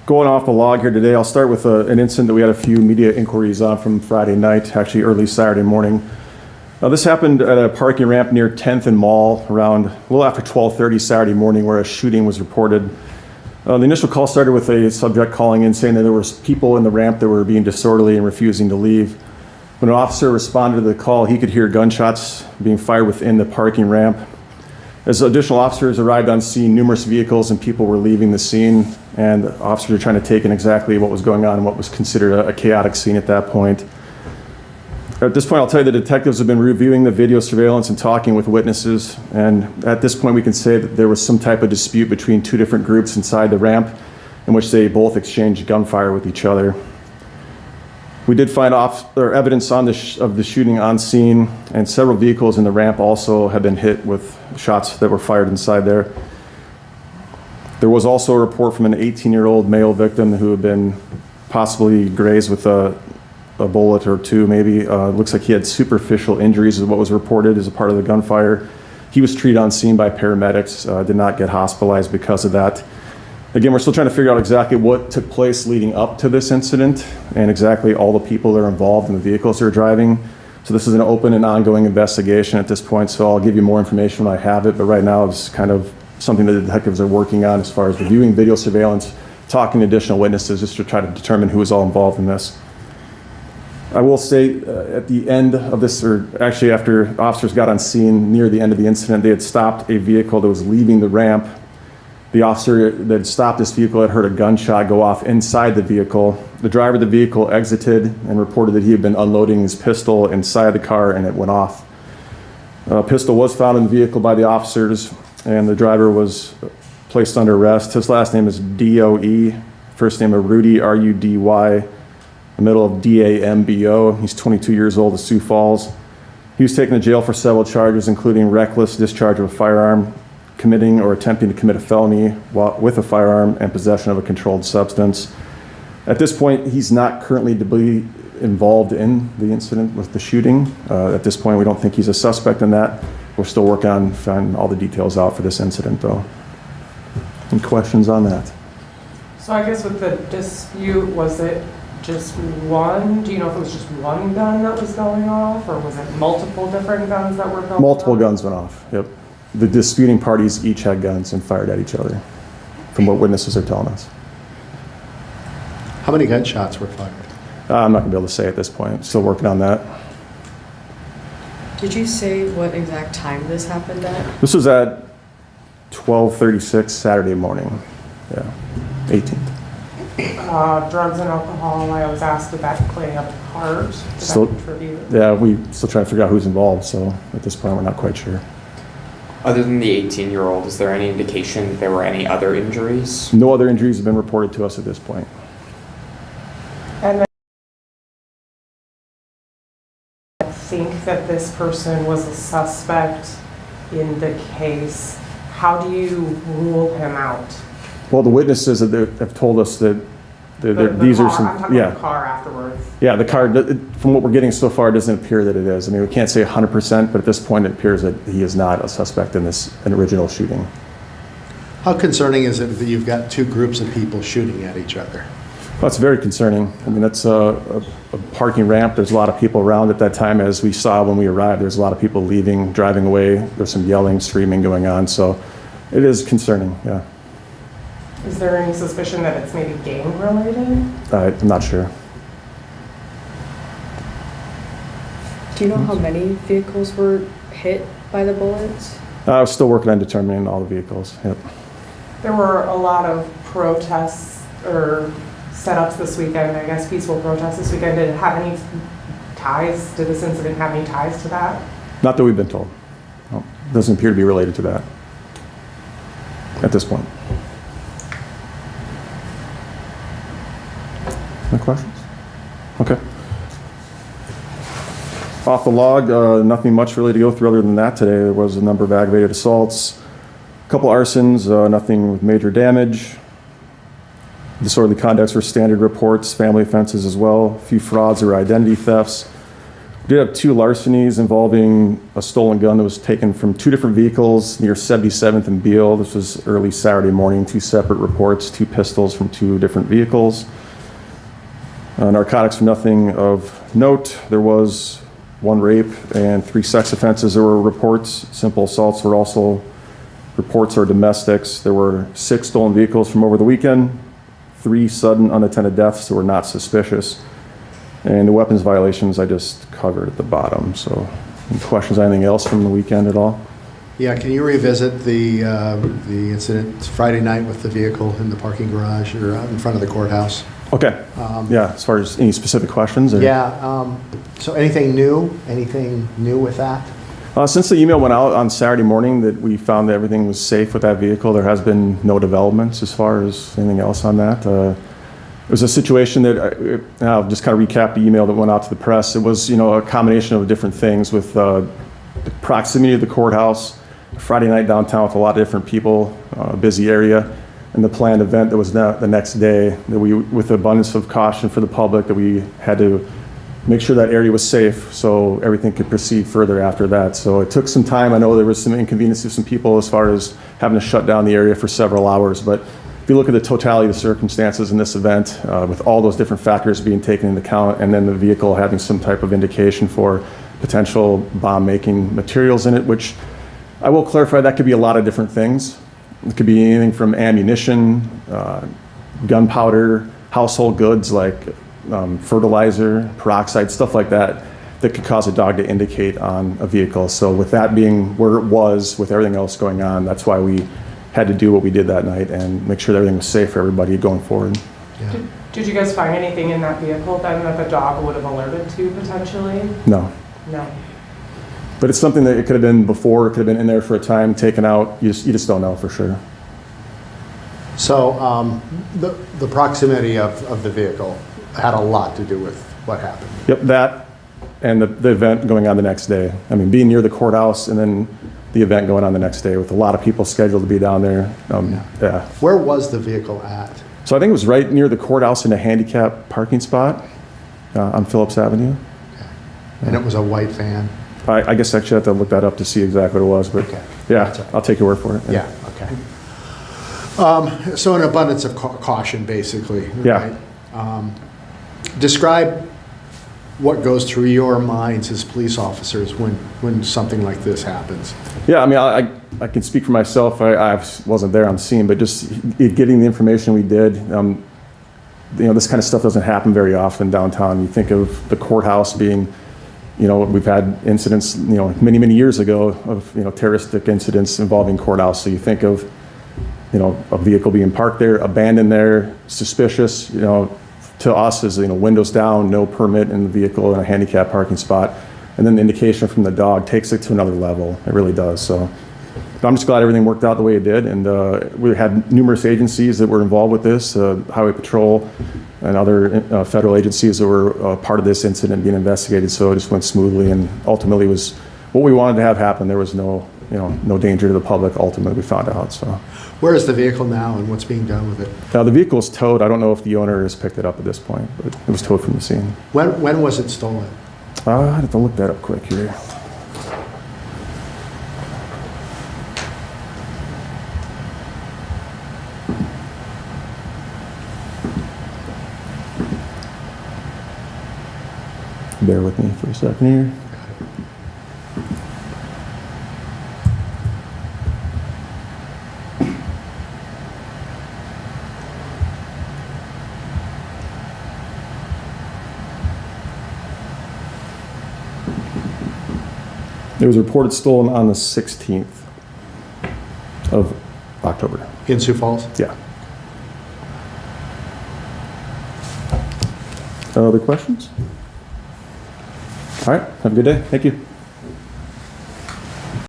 Going off the log here today, I'll start with an incident that we had a few media inquiries on from Friday night, actually early Saturday morning. This happened at a parking ramp near 10th and Mall around a little after 12:30 Saturday morning, where a shooting was reported. The initial call started with a subject calling in saying that there was people in the ramp that were being disorderly and refusing to leave. When an officer responded to the call, he could hear gunshots being fired within the parking ramp. As additional officers arrived on scene, numerous vehicles and people were leaving the scene, and the officers were trying to take in exactly what was going on and what was considered a chaotic scene at that point. At this point, I'll tell you the detectives have been reviewing the video surveillance and talking with witnesses, and at this point we can say that there was some type of dispute between two different groups inside the ramp in which they both exchanged gunfire with each other. We did find evidence of the shooting on scene, and several vehicles in the ramp also have been hit with shots that were fired inside there. There was also a report from an 18-year-old male victim who had been possibly grazed with a bullet or two, maybe. Looks like he had superficial injuries is what was reported as a part of the gunfire. He was treated on scene by paramedics, did not get hospitalized because of that. Again, we're still trying to figure out exactly what took place leading up to this incident and exactly all the people that are involved in the vehicles they're driving. So this is an open and ongoing investigation at this point, so I'll give you more information when I have it, but right now it's kind of something that the detectives are working on as far as reviewing video surveillance, talking to additional witnesses just to try to determine who is all involved in this. I will say at the end of this, or actually after officers got on scene near the end of the incident, they had stopped a vehicle that was leaving the ramp. The officer that had stopped this vehicle had heard a gunshot go off inside the vehicle. The driver of the vehicle exited and reported that he had been unloading his pistol inside the car and it went off. A pistol was found in the vehicle by the officers, and the driver was placed under arrest. His last name is D-O-E, first name of Rudy, R-U-D-Y, the middle of D-A-M-B-O. He's 22 years old of Sioux Falls. He was taken to jail for several charges, including reckless discharge of a firearm, committing or attempting to commit a felony with a firearm, and possession of a controlled substance. At this point, he's not currently to be involved in the incident with the shooting. At this point, we don't think he's a suspect in that. We're still working on finding all the details out for this incident, though. Any questions on that? So I guess with the dispute, was it just one? Do you know if it was just one gun that was going off, or was it multiple different guns that were going off? Multiple guns went off, yep. The disputing parties each had guns and fired at each other, from what witnesses are telling us. How many gunshots were fired? I'm not going to be able to say at this point. Still working on that. Did you say what exact time this happened at? This was at 12:36 Saturday morning. Yeah, 18th. Drugs and alcohol, I was asked if that played a part. Did Still, that contribute? yeah, we still trying to figure out who's involved, so at this point we're not quite sure. Other than the 18-year-old, is there any indication that there were any other injuries? No other injuries have been reported to us at this point. And then I think that this person was a suspect in the case. How do you rule him out? Well, the witnesses have told us that these car, are some, I'm talking yeah. about the car afterwards. Yeah, the car, from what we're getting so far, it doesn't appear that it is. I mean, we can't say 100%, but at this point it appears that he is not a suspect in this original shooting. How concerning is it that you've got two groups of people shooting at each other? Well, it's very concerning. I mean, that's a parking ramp. There's a lot of people around at that time. As we saw when we arrived, there's a lot of people leaving, driving away. There's some yelling, screaming going on. So it is concerning, yeah. Is there any suspicion that it's maybe gang related? I'm not sure. Do you know how many vehicles were hit by the bullets? I was still working on determining all the vehicles, yep. There were a lot of protests or setups this weekend, I guess peaceful protests this weekend. Did it have any ties? Did this incident have any ties to that? Not that we've been told. No, it doesn't appear to be related to that at this point. Any questions? Okay. Off the log, nothing much really to go through other than that today. There was a number of aggravated assaults, a couple arsons, nothing with major damage. Disorderly conducts were standard reports, family offenses as well, a few frauds or identity thefts. We did have 2 larcenies involving a stolen gun that was taken from 2 different vehicles near 77th and Beale. This was early Saturday morning, 2 separate reports, 2 pistols from 2 different vehicles. Narcotics, nothing of note. There was 1 rape and 3 sex offenses. There were reports. Simple assaults were also reports or domestics. There were 6 stolen vehicles from over the weekend, 3 sudden unattended deaths that were not suspicious. And the weapons violations I just covered at the bottom. So any questions, anything else from the weekend at all? Yeah, can you revisit the incident Friday night with the vehicle in the parking garage or out in front of the courthouse? Okay. Yeah, as far as any specific questions? Or? Yeah, so anything new? Anything new with that? Since the email went out on Saturday morning that we found that everything was safe with that vehicle, there has been no developments as far as anything else on that. It was a situation that, I'll just kind of recap the email that went out to the press. It was, a combination of different things with the proximity of the courthouse, Friday night downtown with a lot of different people, a busy area, and the planned event that was the next day, that we, with abundance of caution for the public, that we had to make sure that area was safe so everything could proceed further after that. So it took some time. I know there was some inconvenience to some people as far as having to shut down the area for several hours, but if you look at the totality of the circumstances in this event, with all those different factors being taken into account, and then the vehicle having some type of indication for potential bomb-making materials in it, which I will clarify, that could be a lot of different things. It could be anything from ammunition, gunpowder, household goods like fertilizer, peroxide, stuff like that, that could cause a dog to indicate on a vehicle. So with that being where it was, with everything else going on, that's why we had to do what we did that night and make sure that everything was safe for everybody going forward. Yeah. Did you guys find anything in that vehicle then that the dog would have alerted to potentially? No. No. But it's something that it could have been before, it could have been in there for a time, taken out. You just don't know for sure. So the proximity of the vehicle had a lot to do with what happened. Yep, that and the event going on the next day. I mean, being near the courthouse and then the event going on the next day with a lot of people scheduled to be down there. Yeah. Where was the vehicle at? So I think it was right near the courthouse in a handicap parking spot on Phillips Avenue. And it was a white van? I guess I should have to look that up to see exactly what it was, but Okay. yeah, That's all right. I'll take your word for it. Yeah, okay. So an abundance of caution, basically. Yeah. Right? Describe what goes through your minds as police officers when something like this happens. Yeah, I mean, I can speak for myself. I wasn't there on the scene, but just getting the information we did, this kind of stuff doesn't happen very often downtown. You think of the courthouse being, we've had incidents, many, many years ago of, terroristic incidents involving courthouse. So you think of, a vehicle being parked there, abandoned there, suspicious, to us is, windows down, no permit in the vehicle in a handicap parking spot. And then the indication from the dog takes it to another level. It really does. So I'm just glad everything worked out the way it did. And we had numerous agencies that were involved with this, Highway Patrol and other federal agencies that were part of this incident being investigated. So it just went smoothly and ultimately was what we wanted to have happen. There was no danger to the public, ultimately, we found out. So. Where is the vehicle now and what's being done with it? The vehicle is towed. I don't know if the owner has picked it up at this point, but it was towed from the scene. When was it stolen? I have to look that up quick here. Bear with me for a second here. It was reported stolen on the 16th of October. In Sioux Falls? Yeah. Other questions? All right, have a good day. Thank you.